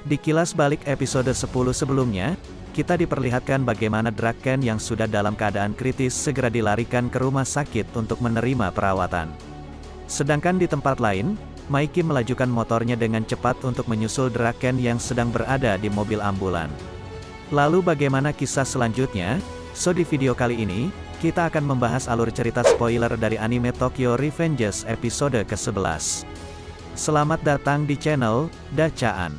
Di kilas balik episode 10 sebelumnya, kita diperlihatkan bagaimana Draken yang sudah dalam keadaan kritis segera dilarikan ke rumah sakit untuk menerima perawatan. Sedangkan di tempat lain, Maiki melajukan motornya dengan cepat untuk menyusul Draken yang sedang berada di mobil ambulan. Lalu bagaimana kisah selanjutnya? So di video kali ini, kita akan membahas alur cerita spoiler dari anime Tokyo Revengers episode ke-11. Selamat datang di channel Dacaan.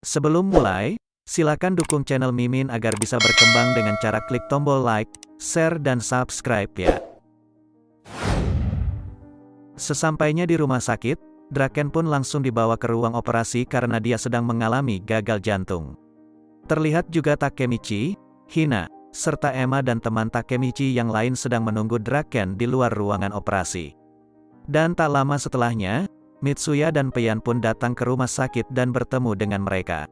Sebelum mulai, silakan dukung channel Mimin agar bisa berkembang dengan cara klik tombol like, share dan subscribe ya. Sesampainya di rumah sakit, Draken pun langsung dibawa ke ruang operasi karena dia sedang mengalami gagal jantung. Terlihat juga Takemichi, Hina, serta Emma dan teman Takemichi yang lain sedang menunggu Draken di luar ruangan operasi. Dan tak lama setelahnya, Mitsuya dan Peian pun datang ke rumah sakit dan bertemu dengan mereka.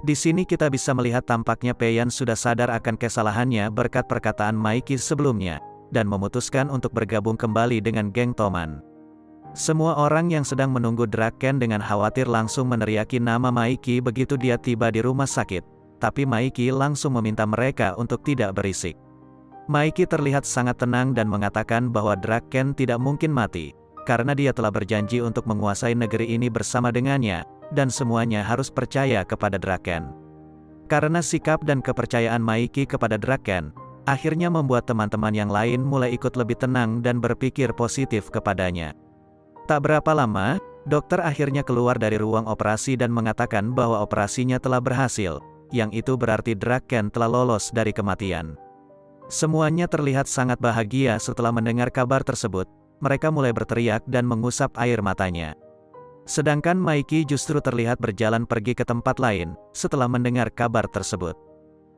Di sini kita bisa melihat tampaknya Peian sudah sadar akan kesalahannya berkat perkataan Maiki sebelumnya, dan memutuskan untuk bergabung kembali dengan geng Toman. Semua orang yang sedang menunggu Draken dengan khawatir langsung meneriaki nama Maiki begitu dia tiba di rumah sakit, tapi Maiki langsung meminta mereka untuk tidak berisik. Maiki terlihat sangat tenang dan mengatakan bahwa Draken tidak mungkin mati, karena dia telah berjanji untuk menguasai negeri ini bersama dengannya, dan semuanya harus percaya kepada Draken. Karena sikap dan kepercayaan Maiki kepada Draken, akhirnya membuat teman-teman yang lain mulai ikut lebih tenang dan berpikir positif kepadanya. Tak berapa lama, dokter akhirnya keluar dari ruang operasi dan mengatakan bahwa operasinya telah berhasil, yang itu berarti Draken telah lolos dari kematian. Semuanya terlihat sangat bahagia setelah mendengar kabar tersebut. Mereka mulai berteriak dan mengusap air matanya. Sedangkan Maiki justru terlihat berjalan pergi ke tempat lain, setelah mendengar kabar tersebut.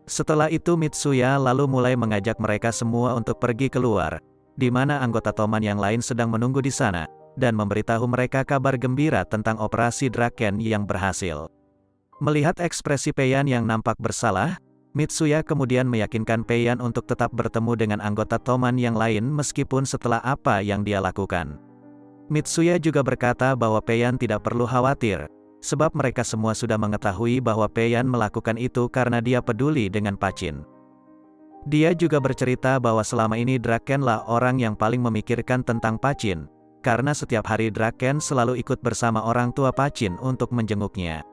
Setelah itu Mitsuya lalu mulai mengajak mereka semua untuk pergi keluar, di mana anggota Toman yang lain sedang menunggu di sana, dan memberitahu mereka kabar gembira tentang operasi Draken yang berhasil. Melihat ekspresi Peian yang nampak bersalah, Mitsuya kemudian meyakinkan Peian untuk tetap bertemu dengan anggota Toman yang lain meskipun setelah apa yang dia lakukan. Mitsuya juga berkata bahwa Peian tidak perlu khawatir, sebab mereka semua sudah mengetahui bahwa Peian melakukan itu karena dia peduli dengan Pachin. Dia juga bercerita bahwa selama ini Drakenlah orang yang paling memikirkan tentang Pachin, karena setiap hari Draken selalu ikut bersama orang tua Pachin untuk menjenguknya.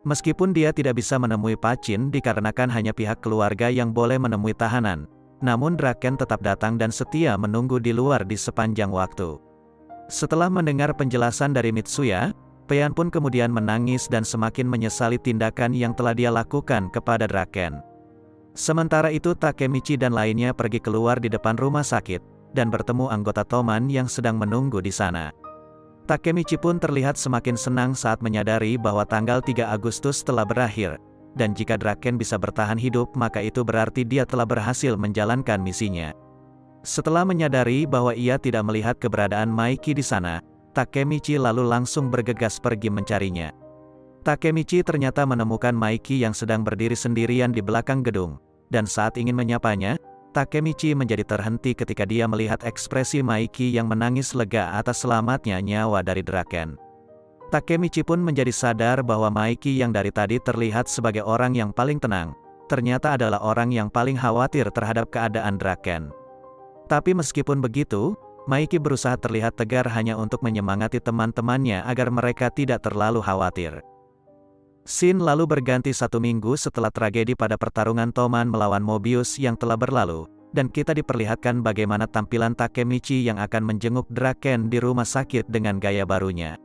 Meskipun dia tidak bisa menemui Pachin dikarenakan hanya pihak keluarga yang boleh menemui tahanan, namun Draken tetap datang dan setia menunggu di luar di sepanjang waktu. Setelah mendengar penjelasan dari Mitsuya, Peian pun kemudian menangis dan semakin menyesali tindakan yang telah dia lakukan kepada Draken. Sementara itu Takemichi dan lainnya pergi keluar di depan rumah sakit, dan bertemu anggota Toman yang sedang menunggu di sana. Takemichi pun terlihat semakin senang saat menyadari bahwa tanggal 3 Agustus telah berakhir, dan jika Draken bisa bertahan hidup maka itu berarti dia telah berhasil menjalankan misinya. Setelah menyadari bahwa ia tidak melihat keberadaan Maiki di sana, Takemichi lalu langsung bergegas pergi mencarinya. Takemichi ternyata menemukan Maiki yang sedang berdiri sendirian di belakang gedung, dan saat ingin menyapanya, Takemichi menjadi terhenti ketika dia melihat ekspresi Maiki yang menangis lega atas selamatnya nyawa dari Draken. Takemichi pun menjadi sadar bahwa Maiki yang dari tadi terlihat sebagai orang yang paling tenang, ternyata adalah orang yang paling khawatir terhadap keadaan Draken. Tapi meskipun begitu, Maiki berusaha terlihat tegar hanya untuk menyemangati teman-temannya agar mereka tidak terlalu khawatir. Scene lalu berganti 1 minggu setelah tragedi pada pertarungan Toman melawan Mobius yang telah berlalu, dan kita diperlihatkan bagaimana tampilan Takemichi yang akan menjenguk Draken di rumah sakit dengan gaya barunya.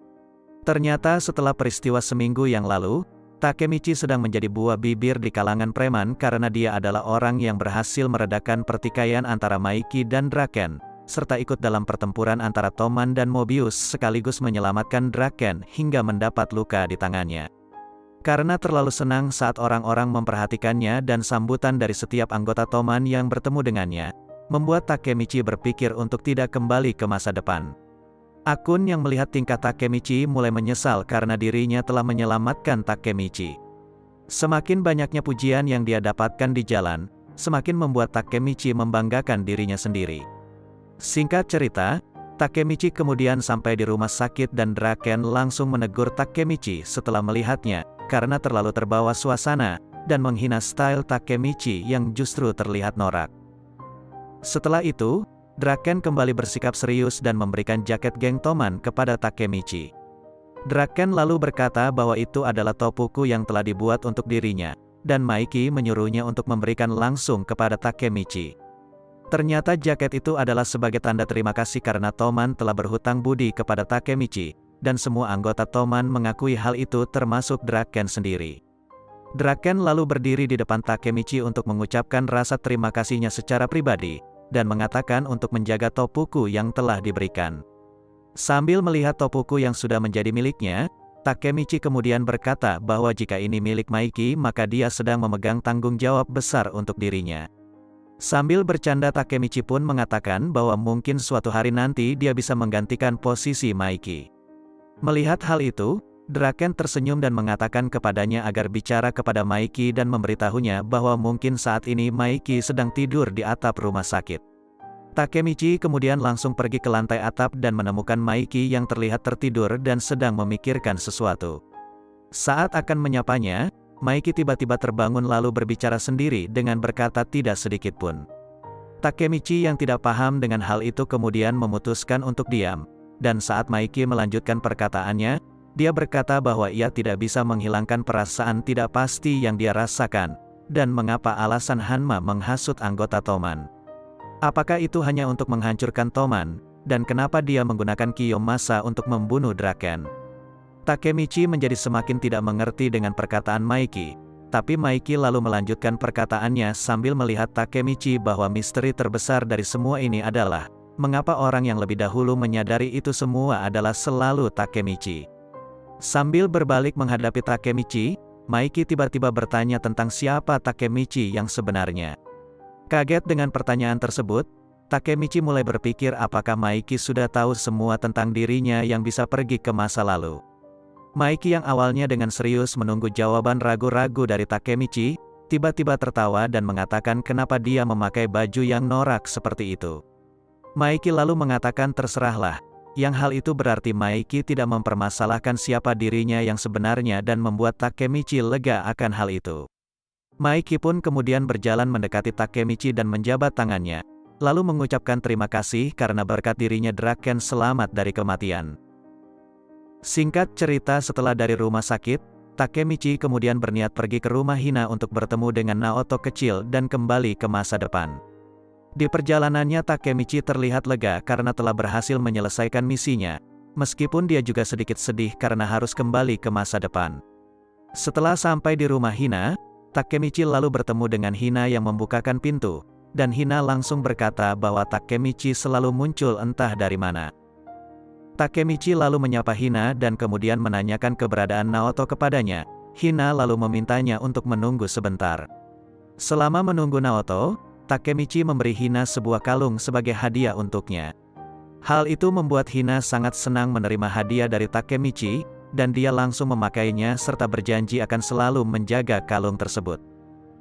Ternyata setelah peristiwa seminggu yang lalu, Takemichi sedang menjadi buah bibir di kalangan preman karena dia adalah orang yang berhasil meredakan pertikaian antara Maiki dan Draken, serta ikut dalam pertempuran antara Toman dan Mobius sekaligus menyelamatkan Draken hingga mendapat luka di tangannya. Karena terlalu senang saat orang-orang memperhatikannya dan sambutan dari setiap anggota Toman yang bertemu dengannya, membuat Takemichi berpikir untuk tidak kembali ke masa depan. Akun yang melihat tingkah Takemichi mulai menyesal karena dirinya telah menyelamatkan Takemichi. Semakin banyaknya pujian yang dia dapatkan di jalan, semakin membuat Takemichi membanggakan dirinya sendiri. Singkat cerita, Takemichi kemudian sampai di rumah sakit dan Draken langsung menegur Takemichi setelah melihatnya, karena terlalu terbawa suasana, dan menghina style Takemichi yang justru terlihat norak. Setelah itu, Draken kembali bersikap serius dan memberikan jaket geng Toman kepada Takemichi. Draken lalu berkata bahwa itu adalah topuku yang telah dibuat untuk dirinya, dan Maiki menyuruhnya untuk memberikan langsung kepada Takemichi. Ternyata jaket itu adalah sebagai tanda terima kasih karena Toman telah berhutang budi kepada Takemichi, dan semua anggota Toman mengakui hal itu termasuk Draken sendiri. Draken lalu berdiri di depan Takemichi untuk mengucapkan rasa terima kasihnya secara pribadi, dan mengatakan untuk menjaga topuku yang telah diberikan. Sambil melihat topuku yang sudah menjadi miliknya, Takemichi kemudian berkata bahwa jika ini milik Maiki maka dia sedang memegang tanggung jawab besar untuk dirinya. Sambil bercanda Takemichi pun mengatakan bahwa mungkin suatu hari nanti dia bisa menggantikan posisi Maiki. Melihat hal itu, Draken tersenyum dan mengatakan kepadanya agar bicara kepada Maiki dan memberitahunya bahwa mungkin saat ini Maiki sedang tidur di atap rumah sakit. Takemichi kemudian langsung pergi ke lantai atap dan menemukan Maiki yang terlihat tertidur dan sedang memikirkan sesuatu. Saat akan menyapanya, Maiki tiba-tiba terbangun lalu berbicara sendiri dengan berkata tidak sedikit pun. Takemichi yang tidak paham dengan hal itu kemudian memutuskan untuk diam, dan saat Maiki melanjutkan perkataannya, dia berkata bahwa ia tidak bisa menghilangkan perasaan tidak pasti yang dia rasakan, dan mengapa alasan Hanma menghasut anggota Toman. Apakah itu hanya untuk menghancurkan Toman, dan kenapa dia menggunakan Kiyomasa untuk membunuh Draken? Takemichi menjadi semakin tidak mengerti dengan perkataan Maiki, tapi Maiki lalu melanjutkan perkataannya sambil melihat Takemichi bahwa misteri terbesar dari semua ini adalah, mengapa orang yang lebih dahulu menyadari itu semua adalah selalu Takemichi. Sambil berbalik menghadapi Takemichi, Maiki tiba-tiba bertanya tentang siapa Takemichi yang sebenarnya. Kaget dengan pertanyaan tersebut, Takemichi mulai berpikir apakah Maiki sudah tahu semua tentang dirinya yang bisa pergi ke masa lalu. Maiki yang awalnya dengan serius menunggu jawaban ragu-ragu dari Takemichi, tiba-tiba tertawa dan mengatakan kenapa dia memakai baju yang norak seperti itu. Maiki lalu mengatakan terserahlah. Yang hal itu berarti Maiki tidak mempermasalahkan siapa dirinya yang sebenarnya dan membuat Takemichi lega akan hal itu. Maiki pun kemudian berjalan mendekati Takemichi dan menjabat tangannya, lalu mengucapkan terima kasih karena berkat dirinya Draken selamat dari kematian. Singkat cerita setelah dari rumah sakit, Takemichi kemudian berniat pergi ke rumah Hina untuk bertemu dengan Naoto kecil dan kembali ke masa depan. Di perjalanannya Takemichi terlihat lega karena telah berhasil menyelesaikan misinya, meskipun dia juga sedikit sedih karena harus kembali ke masa depan. Setelah sampai di rumah Hina, Takemichi lalu bertemu dengan Hina yang membukakan pintu, dan Hina langsung berkata bahwa Takemichi selalu muncul entah dari mana. Takemichi lalu menyapa Hina dan kemudian menanyakan keberadaan Naoto kepadanya. Hina lalu memintanya untuk menunggu sebentar. Selama menunggu Naoto, Takemichi memberi Hina sebuah kalung sebagai hadiah untuknya. Hal itu membuat Hina sangat senang menerima hadiah dari Takemichi, dan dia langsung memakainya serta berjanji akan selalu menjaga kalung tersebut.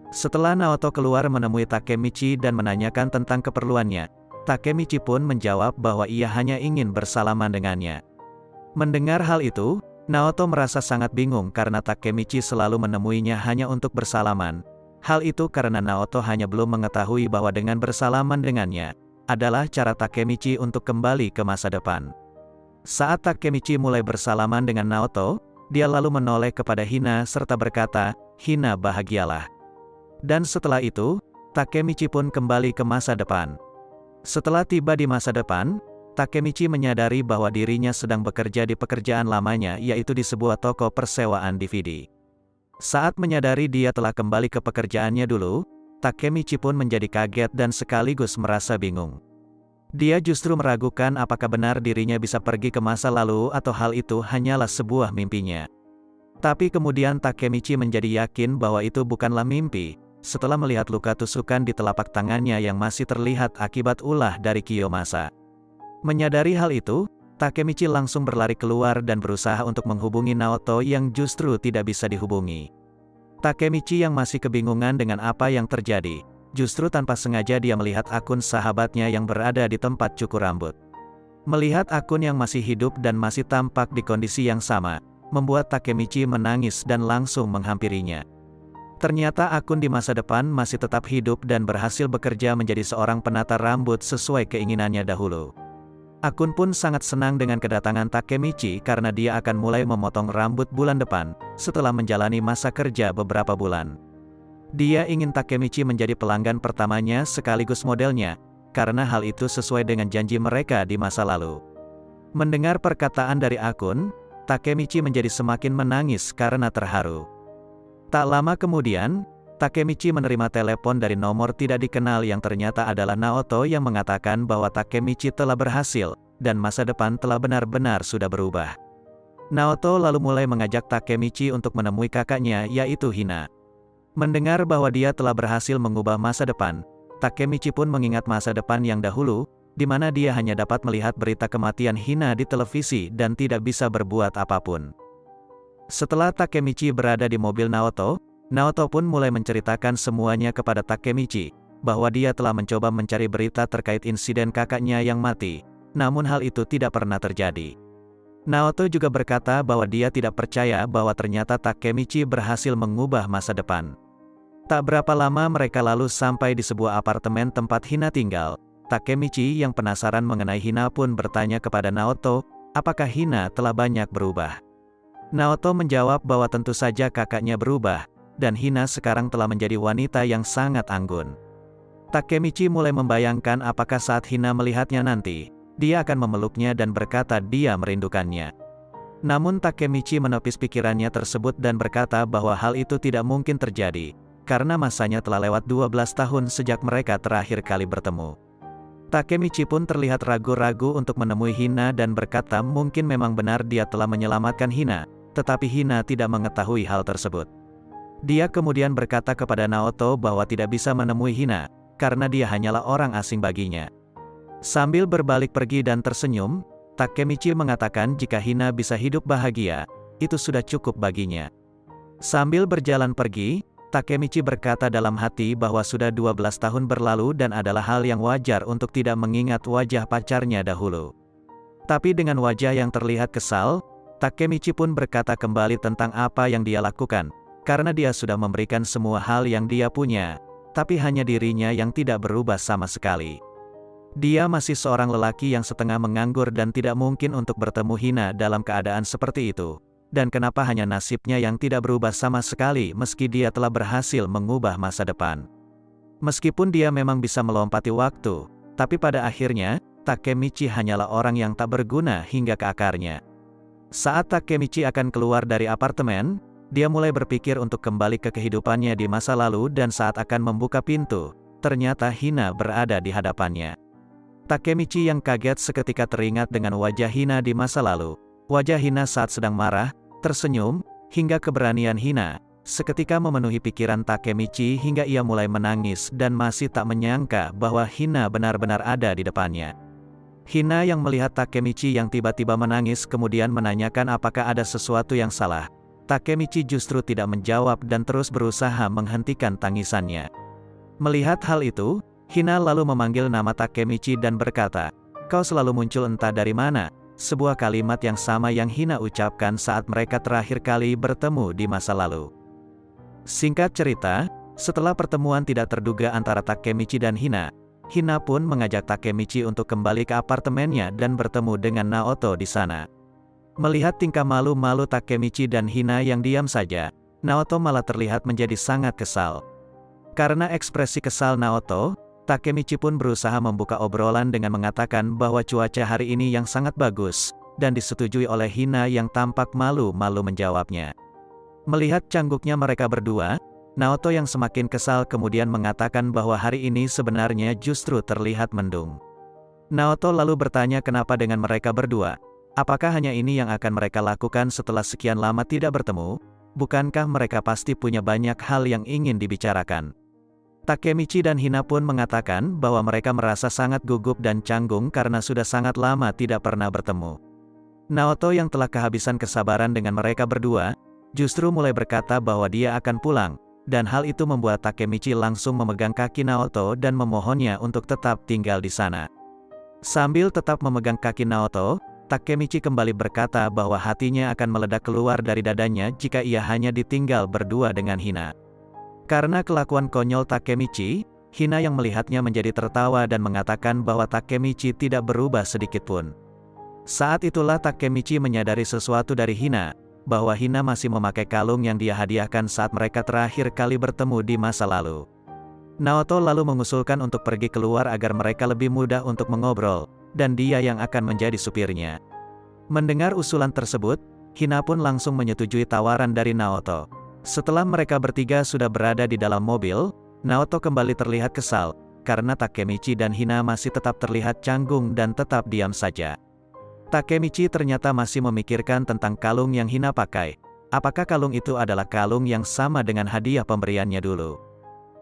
Setelah Naoto keluar menemui Takemichi dan menanyakan tentang keperluannya, Takemichi pun menjawab bahwa ia hanya ingin bersalaman dengannya. Mendengar hal itu, Naoto merasa sangat bingung karena Takemichi selalu menemuinya hanya untuk bersalaman. Hal itu karena Naoto hanya belum mengetahui bahwa dengan bersalaman dengannya, adalah cara Takemichi untuk kembali ke masa depan. Saat Takemichi mulai bersalaman dengan Naoto, dia lalu menoleh kepada Hina serta berkata, "Hina bahagialah." Dan setelah itu, Takemichi pun kembali ke masa depan. Setelah tiba di masa depan, Takemichi menyadari bahwa dirinya sedang bekerja di pekerjaan lamanya yaitu di sebuah toko persewaan DVD. Saat menyadari dia telah kembali ke pekerjaannya dulu, Takemichi pun menjadi kaget dan sekaligus merasa bingung. Dia justru meragukan apakah benar dirinya bisa pergi ke masa lalu atau hal itu hanyalah sebuah mimpinya. Tapi kemudian Takemichi menjadi yakin bahwa itu bukanlah mimpi, setelah melihat luka tusukan di telapak tangannya yang masih terlihat akibat ulah dari Kiyomasa. Menyadari hal itu, Takemichi langsung berlari keluar dan berusaha untuk menghubungi Naoto yang justru tidak bisa dihubungi. Takemichi yang masih kebingungan dengan apa yang terjadi, justru tanpa sengaja dia melihat akun sahabatnya yang berada di tempat cukur rambut. Melihat akun yang masih hidup dan masih tampak di kondisi yang sama, membuat Takemichi menangis dan langsung menghampirinya. Ternyata akun di masa depan masih tetap hidup dan berhasil bekerja menjadi seorang penata rambut sesuai keinginannya dahulu. Akun pun sangat senang dengan kedatangan Takemichi karena dia akan mulai memotong rambut bulan depan, setelah menjalani masa kerja beberapa bulan. Dia ingin Takemichi menjadi pelanggan pertamanya sekaligus modelnya, karena hal itu sesuai dengan janji mereka di masa lalu. Mendengar perkataan dari akun, Takemichi menjadi semakin menangis karena terharu. Tak lama kemudian, Takemichi menerima telepon dari nomor tidak dikenal yang ternyata adalah Naoto yang mengatakan bahwa Takemichi telah berhasil, dan masa depan telah benar-benar sudah berubah. Naoto lalu mulai mengajak Takemichi untuk menemui kakaknya yaitu Hina. Mendengar bahwa dia telah berhasil mengubah masa depan, Takemichi pun mengingat masa depan yang dahulu, di mana dia hanya dapat melihat berita kematian Hina di televisi dan tidak bisa berbuat apapun. Setelah Takemichi berada di mobil Naoto, Naoto pun mulai menceritakan semuanya kepada Takemichi, bahwa dia telah mencoba mencari berita terkait insiden kakaknya yang mati, namun hal itu tidak pernah terjadi. Naoto juga berkata bahwa dia tidak percaya bahwa ternyata Takemichi berhasil mengubah masa depan. Tak berapa lama mereka lalu sampai di sebuah apartemen tempat Hina tinggal. Takemichi yang penasaran mengenai Hina pun bertanya kepada Naoto, apakah Hina telah banyak berubah. Naoto menjawab bahwa tentu saja kakaknya berubah, dan Hina sekarang telah menjadi wanita yang sangat anggun. Takemichi mulai membayangkan apakah saat Hina melihatnya nanti, dia akan memeluknya dan berkata dia merindukannya. Namun Takemichi menepis pikirannya tersebut dan berkata bahwa hal itu tidak mungkin terjadi, karena masanya telah lewat 12 tahun sejak mereka terakhir kali bertemu. Takemichi pun terlihat ragu-ragu untuk menemui Hina dan berkata mungkin memang benar dia telah menyelamatkan Hina, tetapi Hina tidak mengetahui hal tersebut. Dia kemudian berkata kepada Naoto bahwa tidak bisa menemui Hina, karena dia hanyalah orang asing baginya. Sambil berbalik pergi dan tersenyum, Takemichi mengatakan jika Hina bisa hidup bahagia, itu sudah cukup baginya. Sambil berjalan pergi, Takemichi berkata dalam hati bahwa sudah 12 tahun berlalu dan adalah hal yang wajar untuk tidak mengingat wajah pacarnya dahulu. Tapi dengan wajah yang terlihat kesal, Takemichi pun berkata kembali tentang apa yang dia lakukan, karena dia sudah memberikan semua hal yang dia punya, tapi hanya dirinya yang tidak berubah sama sekali. Dia masih seorang lelaki yang setengah menganggur dan tidak mungkin untuk bertemu Hina dalam keadaan seperti itu. Dan kenapa hanya nasibnya yang tidak berubah sama sekali meski dia telah berhasil mengubah masa depan. Meskipun dia memang bisa melompati waktu, tapi pada akhirnya, Takemichi hanyalah orang yang tak berguna hingga ke akarnya. Saat Takemichi akan keluar dari apartemen, dia mulai berpikir untuk kembali ke kehidupannya di masa lalu dan saat akan membuka pintu, ternyata Hina berada di hadapannya. Takemichi yang kaget seketika teringat dengan wajah Hina di masa lalu. Wajah Hina saat sedang marah, tersenyum, hingga keberanian Hina, seketika memenuhi pikiran Takemichi hingga ia mulai menangis dan masih tak menyangka bahwa Hina benar-benar ada di depannya. Hina yang melihat Takemichi yang tiba-tiba menangis kemudian menanyakan apakah ada sesuatu yang salah. Takemichi justru tidak menjawab dan terus berusaha menghentikan tangisannya. Melihat hal itu, Hina lalu memanggil nama Takemichi dan berkata, "Kau selalu muncul entah dari mana." Sebuah kalimat yang sama yang Hina ucapkan saat mereka terakhir kali bertemu di masa lalu. Singkat cerita, setelah pertemuan tidak terduga antara Takemichi dan Hina, Hina pun mengajak Takemichi untuk kembali ke apartemennya dan bertemu dengan Naoto di sana. Melihat tingkah malu-malu Takemichi dan Hina yang diam saja, Naoto malah terlihat menjadi sangat kesal. Karena ekspresi kesal Naoto, Takemichi pun berusaha membuka obrolan dengan mengatakan bahwa cuaca hari ini yang sangat bagus, dan disetujui oleh Hina yang tampak malu-malu menjawabnya. Melihat cangguknya mereka berdua, Naoto yang semakin kesal kemudian mengatakan bahwa hari ini sebenarnya justru terlihat mendung. Naoto lalu bertanya kenapa dengan mereka berdua. Apakah hanya ini yang akan mereka lakukan setelah sekian lama tidak bertemu? Bukankah mereka pasti punya banyak hal yang ingin dibicarakan? Takemichi dan Hina pun mengatakan bahwa mereka merasa sangat gugup dan canggung karena sudah sangat lama tidak pernah bertemu. Naoto yang telah kehabisan kesabaran dengan mereka berdua, justru mulai berkata bahwa dia akan pulang, dan hal itu membuat Takemichi langsung memegang kaki Naoto dan memohonnya untuk tetap tinggal di sana. Sambil tetap memegang kaki Naoto, Takemichi kembali berkata bahwa hatinya akan meledak keluar dari dadanya jika ia hanya ditinggal berdua dengan Hina. Karena kelakuan konyol Takemichi, Hina yang melihatnya menjadi tertawa dan mengatakan bahwa Takemichi tidak berubah sedikitpun. Saat itulah Takemichi menyadari sesuatu dari Hina, bahwa Hina masih memakai kalung yang dia hadiahkan saat mereka terakhir kali bertemu di masa lalu. Naoto lalu mengusulkan untuk pergi keluar agar mereka lebih mudah untuk mengobrol, dan dia yang akan menjadi supirnya. Mendengar usulan tersebut, Hina pun langsung menyetujui tawaran dari Naoto. Setelah mereka bertiga sudah berada di dalam mobil, Naoto kembali terlihat kesal, karena Takemichi dan Hina masih tetap terlihat canggung dan tetap diam saja. Takemichi ternyata masih memikirkan tentang kalung yang Hina pakai. Apakah kalung itu adalah kalung yang sama dengan hadiah pemberiannya dulu?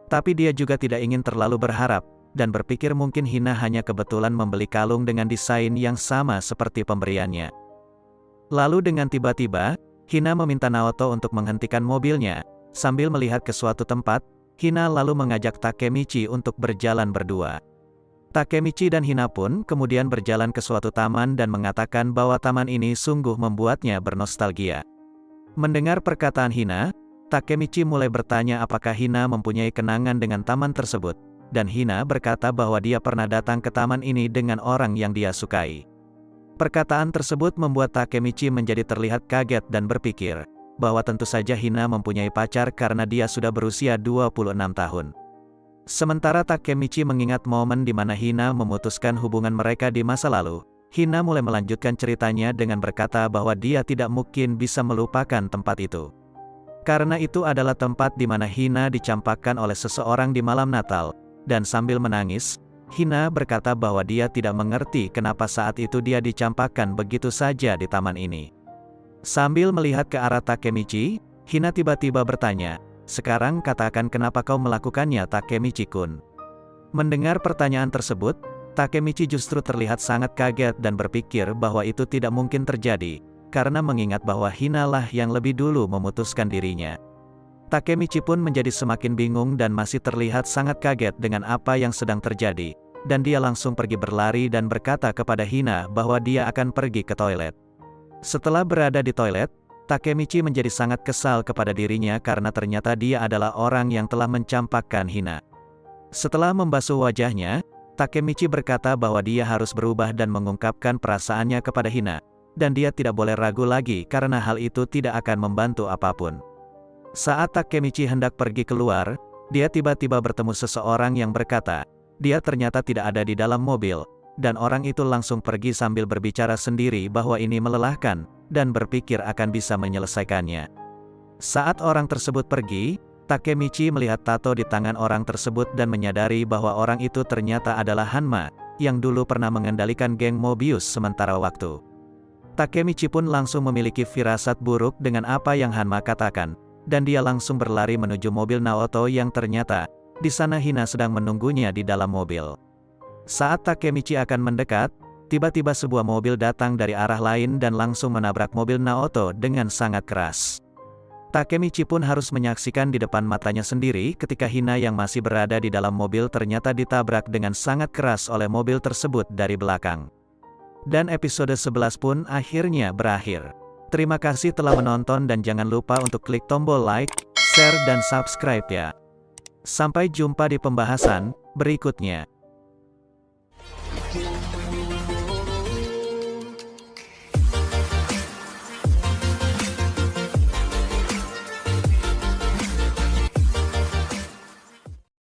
Tapi dia juga tidak ingin terlalu berharap, dan berpikir mungkin Hina hanya kebetulan membeli kalung dengan desain yang sama seperti pemberiannya. Lalu dengan tiba-tiba, Hina meminta Naoto untuk menghentikan mobilnya. Sambil melihat ke suatu tempat, Hina lalu mengajak Takemichi untuk berjalan berdua. Takemichi dan Hina pun kemudian berjalan ke suatu taman dan mengatakan bahwa taman ini sungguh membuatnya bernostalgia. Mendengar perkataan Hina, Takemichi mulai bertanya apakah Hina mempunyai kenangan dengan taman tersebut, dan Hina berkata bahwa dia pernah datang ke taman ini dengan orang yang dia sukai. Perkataan tersebut membuat Takemichi menjadi terlihat kaget dan berpikir bahwa tentu saja Hina mempunyai pacar karena dia sudah berusia 26 tahun. Sementara Takemichi mengingat momen di mana Hina memutuskan hubungan mereka di masa lalu, Hina mulai melanjutkan ceritanya dengan berkata bahwa dia tidak mungkin bisa melupakan tempat itu. Karena itu adalah tempat di mana Hina dicampakkan oleh seseorang di malam Natal, dan sambil menangis, Hina berkata bahwa dia tidak mengerti kenapa saat itu dia dicampakkan begitu saja di taman ini. Sambil melihat ke arah Takemichi, Hina tiba-tiba bertanya, "Sekarang katakan kenapa kau melakukannya, Takemichi-kun?" Mendengar pertanyaan tersebut, Takemichi justru terlihat sangat kaget dan berpikir bahwa itu tidak mungkin terjadi, karena mengingat bahwa Hina lah yang lebih dulu memutuskan dirinya. Takemichi pun menjadi semakin bingung dan masih terlihat sangat kaget dengan apa yang sedang terjadi, dan dia langsung pergi berlari dan berkata kepada Hina bahwa dia akan pergi ke toilet. Setelah berada di toilet, Takemichi menjadi sangat kesal kepada dirinya karena ternyata dia adalah orang yang telah mencampakkan Hina. Setelah membasuh wajahnya, Takemichi berkata bahwa dia harus berubah dan mengungkapkan perasaannya kepada Hina, dan dia tidak boleh ragu lagi karena hal itu tidak akan membantu apapun. Saat Takemichi hendak pergi keluar, dia tiba-tiba bertemu seseorang yang berkata, dia ternyata tidak ada di dalam mobil, dan orang itu langsung pergi sambil berbicara sendiri bahwa ini melelahkan, dan berpikir akan bisa menyelesaikannya. Saat orang tersebut pergi, Takemichi melihat tato di tangan orang tersebut dan menyadari bahwa orang itu ternyata adalah Hanma, yang dulu pernah mengendalikan geng Mobius sementara waktu. Takemichi pun langsung memiliki firasat buruk dengan apa yang Hanma katakan, dan dia langsung berlari menuju mobil Naoto yang ternyata, di sana Hina sedang menunggunya di dalam mobil. Saat Takemichi akan mendekat, tiba-tiba sebuah mobil datang dari arah lain dan langsung menabrak mobil Naoto dengan sangat keras. Takemichi pun harus menyaksikan di depan matanya sendiri ketika Hina yang masih berada di dalam mobil ternyata ditabrak dengan sangat keras oleh mobil tersebut dari belakang. Dan episode 11 pun akhirnya berakhir. Terima kasih telah menonton dan jangan lupa untuk klik tombol like, share dan subscribe ya. Sampai jumpa di pembahasan berikutnya.